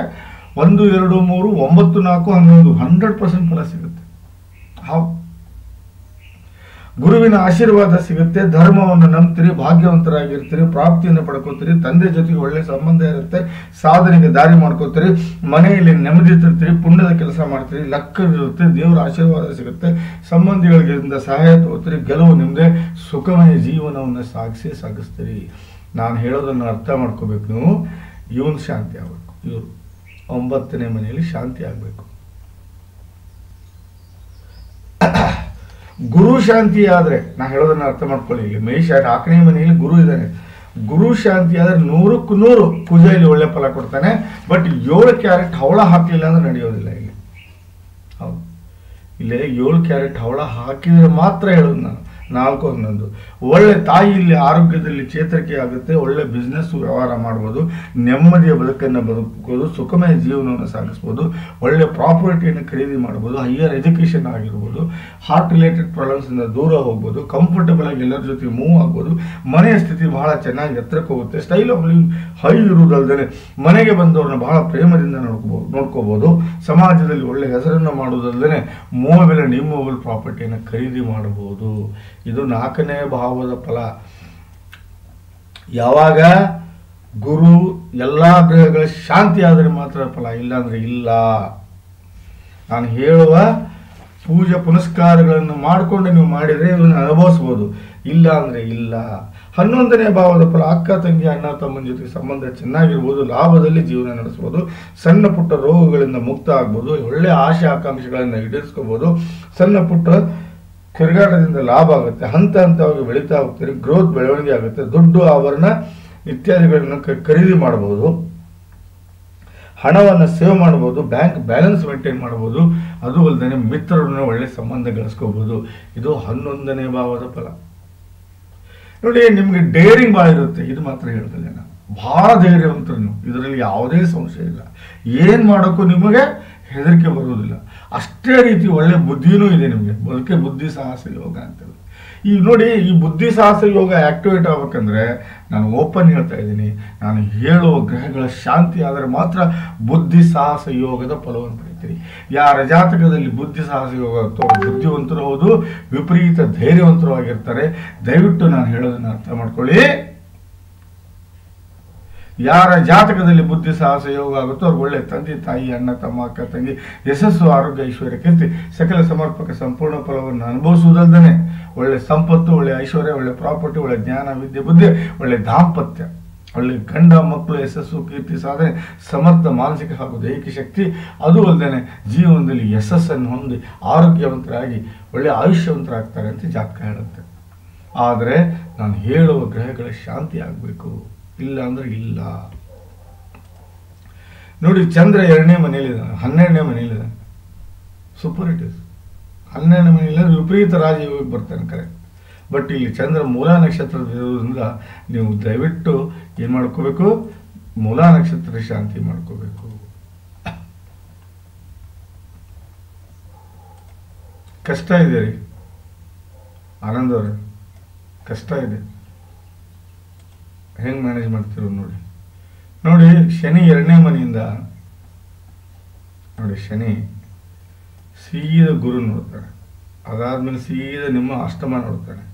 Speaker 1: 1, 2, 3, 9, 4, 11 100% ಫಲ ಸಿಗುತ್ತೆ. ಗುರುವಿನ ಆಶೀರ್ವಾದ ಸಿಗುತ್ತೆ. ಧರ್ಮವನ್ನು ನಂಬ್ತೀರಿ, ಭಾಗ್ಯವಂತರಾಗಿರ್ತೀರಿ, ಪ್ರಾಪ್ತಿಯನ್ನು ಪಡ್ಕೋತೀರಿ, ತಂದೆ ಜೊತೆಗೆ ಒಳ್ಳೆ ಸಂಬಂಧ ಇರುತ್ತೆ, ಸಾಧನೆಗೆ ದಾರಿ ಮಾಡ್ಕೋತೀರಿ, ಮನೆಯಲ್ಲಿ ನೆಮ್ಮದಿ ತಿರ್ತೀರಿ, ಪುಣ್ಯದ ಕೆಲಸ ಮಾಡ್ತೀರಿ, ಲಕ್ಕ ಇರುತ್ತೆ, ದೇವರ ಆಶೀರ್ವಾದ ಸಿಗುತ್ತೆ, ಸಂಬಂಧಿಗಳಿಂದ ಸಹಾಯ ತಗೋತೀರಿ, ಗೆಲುವು ನಿಮ್ಮದೇ, ಸುಖಮಯ ಜೀವನವನ್ನು ಸಾಗಿಸ್ತೀರಿ. ನಾನು ಹೇಳೋದನ್ನು ಅರ್ಥ ಮಾಡ್ಕೋಬೇಕು ನೀವು. ಇವನು ಶಾಂತಿ ಆಗಬೇಕು. ಇವರು 9ನೇ ಮನೆಯಲ್ಲಿ ಶಾಂತಿ ಆಗಬೇಕು. ಗುರು ಶಾಂತಿ ಆದ್ರೆ, ನಾ ಹೇಳೋದನ್ನ ಅರ್ಥ ಮಾಡ್ಕೊಳ್ಳಿ. ಇಲ್ಲಿ ಮೇಷ 4ನೇ ಮನೆಯಲ್ಲಿ ಗುರು ಇದ್ದಾನೆ. ಗುರು ಶಾಂತಿ ಆದ್ರೆ 100ಕ್ಕೆ 100 ಪೂಜೆಯಲ್ಲಿ ಒಳ್ಳೆ ಫಲ ಕೊಡ್ತಾನೆ. ಬಟ್ 7 ಕ್ಯಾರೆಟ್ ಹವಳ ಹಾಕಲಿಲ್ಲ ಅಂದ್ರೆ ನಡೆಯೋದಿಲ್ಲ ಇಲ್ಲಿ. ಹೌದು, ಇಲ್ಲೇ 7 ಕ್ಯಾರೆಟ್ ಹವಳ ಹಾಕಿದ್ರೆ ಮಾತ್ರ ಹೇಳೋದು ನಾನು. 4, 11 ಒಳ್ಳೆ ತಾಯಿ ಇಲ್ಲಿ ಆರೋಗ್ಯದಲ್ಲಿ ಚೇತರಿಕೆ ಆಗುತ್ತೆ. ಒಳ್ಳೆ ಬಿಸ್ನೆಸ್ ವ್ಯವಹಾರ ಮಾಡ್ಬೋದು, ನೆಮ್ಮದಿಯ ಬದುಕನ್ನು ಬದುಕೋದು, ಸುಖಮಯ ಜೀವನವನ್ನು ಸಾಗಿಸ್ಬೋದು, ಒಳ್ಳೆ ಪ್ರಾಪರ್ಟಿಯನ್ನು ಖರೀದಿ ಮಾಡ್ಬೋದು, ಹೈಯರ್ ಎಜುಕೇಷನ್ ಆಗಿರ್ಬೋದು, ಹಾರ್ಟ್ ರಿಲೇಟೆಡ್ ಪ್ರಾಬ್ಲಮ್ಸಿಂದ ದೂರ ಹೋಗ್ಬೋದು, ಕಂಫರ್ಟಬಲ್ ಆಗಿ ಎಲ್ಲರ ಜೊತೆ ಮೂವ್ ಆಗ್ಬೋದು, ಮನೆಯ ಸ್ಥಿತಿ ಬಹಳ ಚೆನ್ನಾಗಿ ಎತ್ತರಕ್ಕೆ ಹೋಗುತ್ತೆ, ಸ್ಟೈಲ್ ಆಫ್ ಲಿವಿಂಗ್ ಹೈ ಇರುವುದಲ್ಲದೆ ಮನೆಗೆ ಬಂದವ್ರನ್ನ ಬಹಳ ಪ್ರೇಮದಿಂದ ನೋಡ್ಕೋಬೋದು, ಸಮಾಜದಲ್ಲಿ ಒಳ್ಳೆ ಹೆಸರನ್ನು ಮಾಡುವುದಲ್ಲದೆ ಮೂವಬಲ್ ಅಂಡ್ ಇಮ್ಮೂವಬಲ್ ಪ್ರಾಪರ್ಟಿಯನ್ನು ಖರೀದಿ ಮಾಡಬಹುದು. ಇದು 4ನೇ ಭಾವದ ಫಲ. ಯಾವಾಗ ಗುರು ಎಲ್ಲಾ ಗ್ರಹಗಳ ಶಾಂತಿ ಆದರೆ ಮಾತ್ರ ಫಲ, ಇಲ್ಲ ಅಂದ್ರೆ ಇಲ್ಲ. ನಾನು ಹೇಳುವ ಪೂಜೆ ಪುನಸ್ಕಾರಗಳನ್ನು ಮಾಡಿಕೊಂಡು ನೀವು ಮಾಡಿದರೆ ಇವನ್ನ ಅನುಭವಿಸ್ಬೋದು, ಇಲ್ಲ ಅಂದ್ರೆ ಇಲ್ಲ. 11ನೇ ಭಾವದ ಫಲ ಅಕ್ಕ ತಂಗಿ ಅಣ್ಣ ತಮ್ಮನ ಜೊತೆ ಸಂಬಂಧ ಚೆನ್ನಾಗಿರ್ಬೋದು, ಲಾಭದಲ್ಲಿ ಜೀವನ ನಡೆಸ್ಬೋದು, ಸಣ್ಣ ಪುಟ್ಟ ರೋಗಗಳಿಂದ ಮುಕ್ತ ಆಗ್ಬೋದು, ಒಳ್ಳೆ ಆಶೆ ಆಕಾಂಕ್ಷೆಗಳನ್ನು ಈಡೇರಿಸ್ಕೋಬಹುದು, ಸಣ್ಣ ಪುಟ್ಟ ತಿರುಗಾಟದಿಂದ ಲಾಭ ಆಗುತ್ತೆ, ಹಂತ ಹಂತವಾಗಿ ಬೆಳೀತಾ ಹೋಗ್ತೀರಿ, ಗ್ರೋತ್ ಬೆಳವಣಿಗೆ ಆಗುತ್ತೆ, ದುಡ್ಡು ಆಭರಣ ಇತ್ಯಾದಿಗಳನ್ನು ಖರೀದಿ ಮಾಡಬಹುದು, ಹಣವನ್ನು ಸೇವ್ ಮಾಡಬಹುದು, ಬ್ಯಾಂಕ್ ಬ್ಯಾಲೆನ್ಸ್ ಮೇಂಟೈನ್ ಮಾಡಬಹುದು, ಅದು ಅಲ್ಲದೆ ಮಿತ್ರರನ್ನು ಒಳ್ಳೆ ಸಂಬಂಧ ಗಳಿಸ್ಕೋಬಹುದು. ಇದು 11ನೇ ಭಾವದ ಫಲ. ನೋಡಿ, ನಿಮಗೆ ಡೇರಿಂಗ್ ಭಾಳ ಇರುತ್ತೆ. ಇದು ಮಾತ್ರ ಹೇಳ್ತೇನೆ ನಾನು, ಬಹಳ ಧೈರ್ಯವಂತರು ನೀವು, ಇದರಲ್ಲಿ ಯಾವುದೇ ಸಂಶಯ ಇಲ್ಲ. ಏನು ಮಾಡೋಕ್ಕೂ ನಿಮಗೆ ಹೆದರಿಕೆ ಬರುವುದಿಲ್ಲ. ಅಷ್ಟೇ ರೀತಿ ಒಳ್ಳೆ ಬುದ್ಧಿನೂ ಇದೆ ನಿಮಗೆ. ಅದಕ್ಕೆ ಬುದ್ಧಿ ಸಾಹಸ ಯೋಗ ಅಂತೇಳಿ. ಈಗ ನೋಡಿ, ಈ ಬುದ್ಧಿ ಸಾಹಸ ಯೋಗ ಆಕ್ಟಿವೇಟ್ ಆಗ್ಬೇಕಂದ್ರೆ ನಾನು ಓಪನ್ ಹೇಳ್ತಾ ಇದ್ದೀನಿ, ನಾನು ಹೇಳುವ ಗ್ರಹಗಳ ಶಾಂತಿ ಆದರೆ ಮಾತ್ರ ಬುದ್ಧಿ ಸಾಹಸ ಯೋಗದ ಫಲವನ್ನು ಪಡೆಯುತ್ತೆ. ಆಗಿರ್ತೀರಿ. ಯಾರ ಜಾತಕದಲ್ಲಿ ಬುದ್ಧಿ ಸಾಹಸ ಯೋಗ ಬುದ್ಧಿವಂತರು ಹೌದು, ವಿಪರೀತ ಧೈರ್ಯವಂತರು ಆಗಿರ್ತಾರೆ. ದಯವಿಟ್ಟು ನಾನು ಹೇಳೋದನ್ನ ಅರ್ಥ ಮಾಡ್ಕೊಳ್ಳಿ. ಯಾರ ಜಾತಕದಲ್ಲಿ ಬುದ್ಧಿ ಸಾಹಸ ಯೋಗ ಆಗುತ್ತೋ ಅವ್ರಿಗೆ ಒಳ್ಳೆ ತಂದೆ ತಾಯಿ, ಅಣ್ಣ ತಮ್ಮ, ಅಕ್ಕ ತಂಗಿ, ಯಶಸ್ಸು, ಆರೋಗ್ಯ, ಐಶ್ವರ್ಯ, ಕೀರ್ತಿ, ಸಕಲ ಸಮರ್ಪಕ ಸಂಪೂರ್ಣ ಫಲವನ್ನು ಅನುಭವಿಸುವುದಲ್ಲದೆ ಒಳ್ಳೆ ಸಂಪತ್ತು, ಒಳ್ಳೆ ಐಶ್ವರ್ಯ, ಒಳ್ಳೆ ಪ್ರಾಪರ್ಟಿ, ಒಳ್ಳೆ ಜ್ಞಾನ, ವಿದ್ಯೆ, ಬುದ್ಧಿ, ಒಳ್ಳೆ ದಾಂಪತ್ಯ, ಒಳ್ಳೆ ಗಂಡ ಮಕ್ಕಳು, ಯಶಸ್ಸು, ಕೀರ್ತಿ, ಸಾಧನೆ, ಸಮರ್ಥ ಮಾನಸಿಕ ಹಾಗೂ ದೈಹಿಕ ಶಕ್ತಿ, ಅದು ಅಲ್ಲದೆ ಜೀವನದಲ್ಲಿ ಯಶಸ್ಸನ್ನು ಹೊಂದಿ ಆರೋಗ್ಯವಂತರಾಗಿ ಒಳ್ಳೆ ಆಯುಷ್ಯವಂತರಾಗ್ತಾರೆ ಅಂತ ಜಾತಕ ಹೇಳುತ್ತೆ. ಆದರೆ ನಾನು ಹೇಳುವ ಗ್ರಹಗಳ ಶಾಂತಿ ಆಗಬೇಕು, ಇಲ್ಲ ಅಂದ್ರೆ ಇಲ್ಲ. ನೋಡಿ, ಚಂದ್ರ 2ನೇ ಮನೆಯಲ್ಲಿದ್ದಾನೆ, 12ನೇ ಮನೆಯಲ್ಲಿದ್ದಾನೆ. Super it is. 12ನೇ ಮನೆಯಲ್ಲಿ ವಿಪರೀತ ರಾಜಯೋಗಕ್ಕೆ ಬರ್ತಾನೆ ಕರೆಕ್ಟ್. ಬಟ್ ಇಲ್ಲಿ ಚಂದ್ರ ಮೂಲ ನಕ್ಷತ್ರದ ಇರೋದ್ರಿಂದ ನೀವು ದಯವಿಟ್ಟು ಏನು ಮಾಡ್ಕೋಬೇಕು, ಮೂಲ ನಕ್ಷತ್ರ ಶಾಂತಿ ಮಾಡ್ಕೋಬೇಕು. ಕಷ್ಟ ಇದೆ ರೀ ಆನಂದ್ ಅವರೇ, ಕಷ್ಟ ಇದೆ. ಹೆಂಗೆ ಮ್ಯಾನೇಜ್ ಮಾಡ್ತಿರೋ ನೋಡಿ. ನೋಡಿ, ಶನಿ 2ನೇ ಮನೆಯಿಂದ ನೋಡಿ, ಶನಿ ಸೀದಾ ಗುರು ನೋಡ್ತಾನೆ, ಅದಾದ್ಮೇಲೆ ಸೀದಾ ನಿಮ್ಮ ಅಷ್ಟಮ ನೋಡ್ತಾನೆ,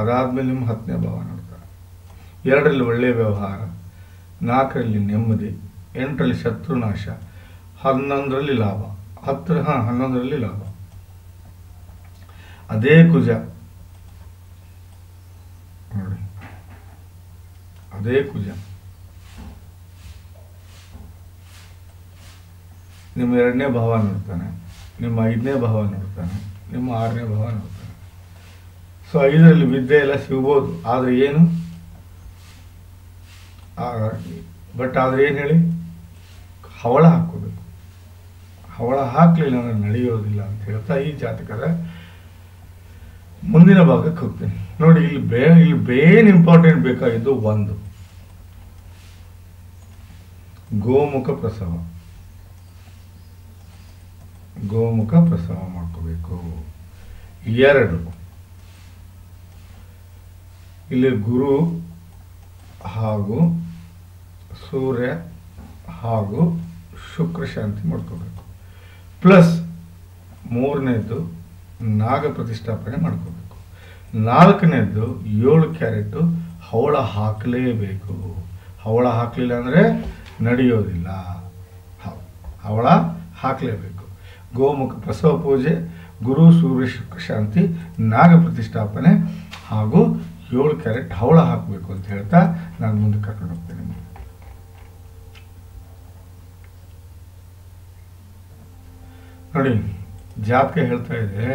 Speaker 1: ಅದಾದ್ಮೇಲೆ ನಿಮ್ಮ 10ನೇ ಭಾವ ನೋಡ್ತಾನೆ. 2ರಲ್ಲಿ ಒಳ್ಳೆಯ ವ್ಯವಹಾರ, 4ರಲ್ಲಿ ನೆಮ್ಮದಿ, 8ರಲ್ಲಿ ಶತ್ರುನಾಶ, 11ರಲ್ಲಿ ಲಾಭ, 11ರಲ್ಲಿ ಲಾಭ. ಅದೇ ಕುಜ ನೋಡಿ, ಅದೇ ಕುಜ ನಿಮ್ಮ 2ನೇ ಭಾವ ನೋಡ್ತಾನೆ, ನಿಮ್ಮ 5ನೇ ಭಾವ ನೋಡ್ತಾನೆ, ನಿಮ್ಮ 6ನೇ ಭಾವ ನೋಡ್ತಾನೆ. ಸೊ 5ರಲ್ಲಿ ವಿದ್ಯೆ ಎಲ್ಲ ಸಿಗ್ಬೋದು, ಆದರೆ ಏನು ಬಟ್ ಆದರೆ ಏನು ಹೇಳಿ, ಹವಳ ಹಾಕೋಬೇಕು. ಹವಳ ಹಾಕಲಿಲ್ಲ ಅಂದ್ರೆ ನಡೆಯೋದಿಲ್ಲ ಅಂತ ಹೇಳ್ತಾ ಈ ಜಾತಕದ ಮುಂದಿನ ಭಾಗಕ್ಕೆ ಹೋಗ್ತೀನಿ. ನೋಡಿ, ಇಲ್ಲಿ ಬೇನ್ ಇಂಪಾರ್ಟೆಂಟ್ ಬೇಕಾಗಿದ್ದು ಒಂದು, ಗೋಮುಖ ಪ್ರಸವ. ಗೋಮುಖ ಪ್ರಸವ ಮಾಡ್ಕೋಬೇಕು. 2, ಇಲ್ಲಿ ಗುರು ಹಾಗೂ ಸೂರ್ಯ ಹಾಗೂ ಶುಕ್ರ ಶಾಂತಿ ಮಾಡ್ಕೋಬೇಕು. ಪ್ಲಸ್ 3ನೇದ್ದು ನಾಗ ಪ್ರತಿಷ್ಠಾಪನೆ ಮಾಡ್ಕೋಬೇಕು. 4ನೇದ್ದು 7 ಕ್ಯಾರೆಟ್ ಹವಳ ಹಾಕಲೇಬೇಕು. ಹವಳ ಹಾಕಲಿಲ್ಲ ಅಂದರೆ ನಡೆಯೋದಿಲ್ಲ. ಹವಳ ಹಾಕಲೇಬೇಕು. ಗೋಮುಖ ಪ್ರಸವ ಪೂಜೆ, ಗುರು ಸೂರ್ಯ ಶುಕ್ರ ಶಾಂತಿ, ನಾಗ ಪ್ರತಿಷ್ಠಾಪನೆ ಹಾಗೂ 7 ಕ್ಯಾರೆಟ್ ಹವಳ ಹಾಕಬೇಕು ಅಂತ ಹೇಳ್ತಾ ನಾನು ಮುಂದೆ ಕರ್ಕೊಂಡು ಹೋಗ್ತೇನೆ. ನೋಡಿ, ಜಾತಕ ಹೇಳ್ತಾ ಇದೆ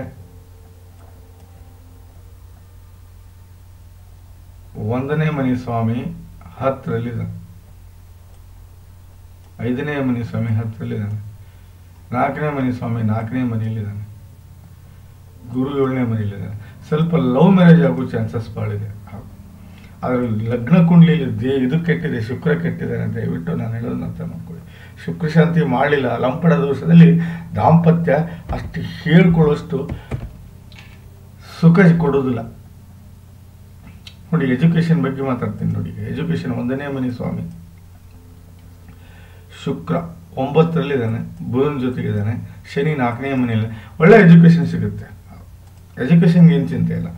Speaker 1: 1ನೇ ಮನೆ ಸ್ವಾಮಿ 10ರಲ್ಲಿದ್ದಾನೆ, 5ನೇ ಮನೆ ಸ್ವಾಮಿ 10ರಲ್ಲಿದ್ದಾನೆ, 4ನೇ ಮನೆ ಸ್ವಾಮಿ 4ನೇ ಮನೆಯಲ್ಲಿದ್ದಾನೆ, ಗುರು 7ನೇ ಮನೆಯಲ್ಲಿದ್ದಾನೆ. ಸ್ವಲ್ಪ ಲವ್ ಮ್ಯಾರೇಜ್ ಆಗೋ ಚಾನ್ಸಸ್ ಭಾಳ ಇದೆ. ಆದರೆ ಲಗ್ನ ಕುಂಡ್ಲಿಯಲ್ಲಿ ಇದು ಕೆಟ್ಟಿದೆ, ಶುಕ್ರ ಕೆಟ್ಟಿದ್ದಾರೆ ಅಂತ ದಯವಿಟ್ಟು ನಾನು ಹೇಳೋದನ್ನ ಅರ್ಥ ಮಾಡ್ಕೊಳ್ಳಿ. ಶುಕ್ರ ಶಾಂತಿ ಮಾಡಲಿಲ್ಲ, ಲಂಪಡ ದೋಷದಲ್ಲಿ ದಾಂಪತ್ಯ ಅಷ್ಟು ಹೇಳ್ಕೊಳ್ಳೋಷ್ಟು ಸುಖ ಕೊಡೋದಿಲ್ಲ. ನೋಡಿ, ಎಜುಕೇಷನ್ ಬಗ್ಗೆ ಮಾತಾಡ್ತೀನಿ. ನೋಡಿ, ಎಜುಕೇಷನ್ 1ನೇ ಮನೆ ಸ್ವಾಮಿ ಶುಕ್ರ 9ರಲ್ಲಿದ್ದಾನೆ, ಬುಧನ ಜೊತೆಗಿದ್ದಾನೆ, ಶನಿ 4ನೇ ಮನೆಯಲ್ಲಿ. ಒಳ್ಳೆ ಎಜುಕೇಷನ್ ಸಿಗುತ್ತೆ. ಎಜುಕೇಷನ್ಗೆ ಏನು ಚಿಂತೆ ಇಲ್ಲ.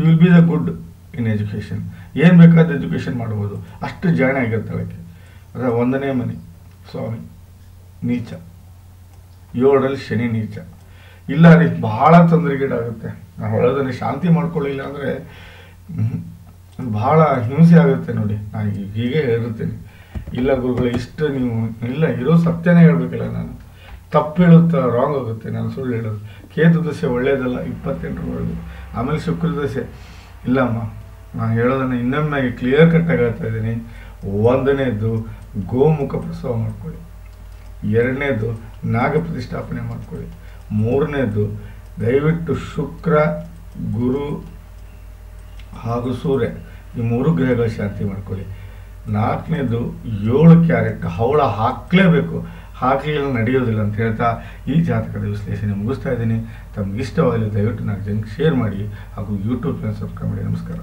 Speaker 1: Will be the good in education. ಏನು ಬೇಕಾದ ಎಜುಕೇಷನ್ ಮಾಡ್ಬೋದು, ಅಷ್ಟು ಜಾಣೆ ಆಗಿರ್ತಾಳೆ. ಅದ 1ನೇ ಮನೆ ಸ್ವಾಮಿ ನೀಚ, 7ರಲ್ಲಿ ಶನಿ ನೀಚ. ಇಲ್ಲ ರೀ, ಬಹಳ ತೊಂದರೆಗೀಡಾಗುತ್ತೆ. ನಾವು ಹೇಳೋದನ್ನ ಶಾಂತಿ ಮಾಡ್ಕೊಳ್ಳಿಲ್ಲ ಅಂದರೆ ಬಹಳ ಹಿಂಸೆ ಆಗುತ್ತೆ. ನೋಡಿ, ನಾನು ಹೀಗೆ ಹೇಳಿರ್ತೀನಿ. ಇಲ್ಲ ಗುರುಗಳು, ಇಷ್ಟು ನೀವು ಇಲ್ಲ ಇರೋ ಸತ್ಯನೇ ಹೇಳ್ಬೇಕಿಲ್ಲ. ನಾನು ತಪ್ಪು ಹೇಳುತ್ತಾ ರಾಂಗ್ ಆಗುತ್ತೆ, ನಾನು ಸುಳ್ಳು ಹೇಳೋದು. ಕೇತು ದಶೆ ಒಳ್ಳೇದಲ್ಲ 28ರವರೆಗೂ. ಆಮೇಲೆ ಶುಕ್ರ ದಶೆ ಇಲ್ಲಮ್ಮ. ನಾನು ಹೇಳೋದನ್ನು ಇನ್ನೊಮ್ಮೆ ಕ್ಲಿಯರ್ ಕಟ್ಟಾಗಿ ಹೇಳ್ತಾ ಇದ್ದೀನಿ. 1ನೇದು ಗೋಮುಖ ಪ್ರಸವ ಮಾಡ್ಕೊಳ್ಳಿ, 2ನೇದು ನಾಗ ಪ್ರತಿಷ್ಠಾಪನೆ ಮಾಡ್ಕೊಳ್ಳಿ, 3ನೇದು ದಯವಿಟ್ಟು ಶುಕ್ರ, ಗುರು ಹಾಗೂ ಸೂರ್ಯ ಈ 3 ಗ್ರಹಗಳ ಶಾಂತಿ ಮಾಡ್ಕೊಳ್ಳಿ. 4ನೇದು 7 ಕ್ಯಾರೆಟ್ ಹವಳ ಹಾಕಲೇಬೇಕು. ಹಾಕಲಿಲ್ಲ ನಡೆಯೋದಿಲ್ಲ ಅಂತ ಹೇಳ್ತಾ ಈ ಜಾತಕದ ವಿಶ್ಲೇಷಣೆ ಮುಗಿಸ್ತಾ ಇದ್ದೀನಿ. ತಮ್ಗೆ ಇಷ್ಟವಾಗಲಿ ದಯವಿಟ್ಟು 4 ಜನಕ್ಕೆ ಶೇರ್ ಮಾಡಿ ಹಾಗೂ ಯೂಟ್ಯೂಬ್ ಚಾನಲ್ ಸಬ್ಸ್ಕ್ರೈಬ್ ಮಾಡಿ. ನಮಸ್ಕಾರ.